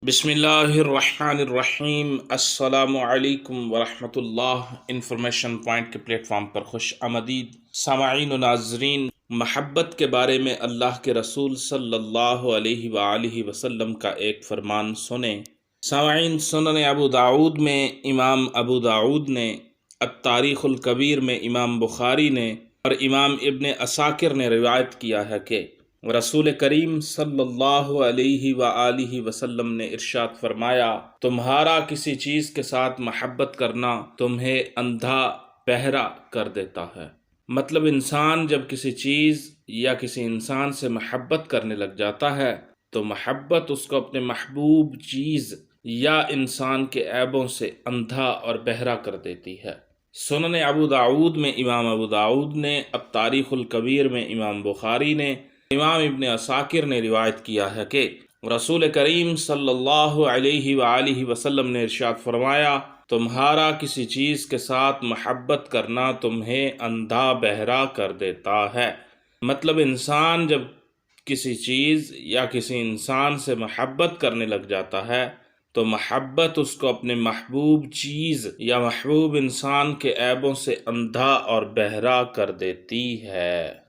بسم اللہ الرحمن الرحیم۔ السلام علیکم ورحمۃ اللہ۔ انفارمیشن پوائنٹ کے پلیٹ فارم پر خوش آمدید سامعین و ناظرین۔ محبت کے بارے میں اللہ کے رسول صلی اللہ علیہ وآلہ وسلم کا ایک فرمان سنیں۔ سامعین، سنن ابو داؤد میں امام ابو داؤد نے، التاریخ الکبیر میں امام بخاری نے اور امام ابن عساکر نے روایت کیا ہے کہ رسول کریم صلی اللہ علیہ وآلہ وسلم نے ارشاد فرمایا، تمہارا کسی چیز کے ساتھ محبت کرنا تمہیں اندھا بہرا کر دیتا ہے۔ مطلب انسان جب کسی چیز یا کسی انسان سے محبت کرنے لگ جاتا ہے تو محبت اس کو اپنے محبوب چیز یا انسان کے عیبوں سے اندھا اور بہرا کر دیتی ہے۔ سنن ابو داؤد میں امام ابو داؤد نے، التاریخ الکبیر میں امام بخاری نے، امام ابن عساکر نے روایت کیا ہے کہ رسول کریم صلی اللہ علیہ وآلہ وسلم نے ارشاد فرمایا، تمہارا کسی چیز کے ساتھ محبت کرنا تمہیں اندھا بہرا کر دیتا ہے۔ مطلب انسان جب کسی چیز یا کسی انسان سے محبت کرنے لگ جاتا ہے تو محبت اس کو اپنے محبوب چیز یا محبوب انسان کے عیبوں سے اندھا اور بہرا کر دیتی ہے۔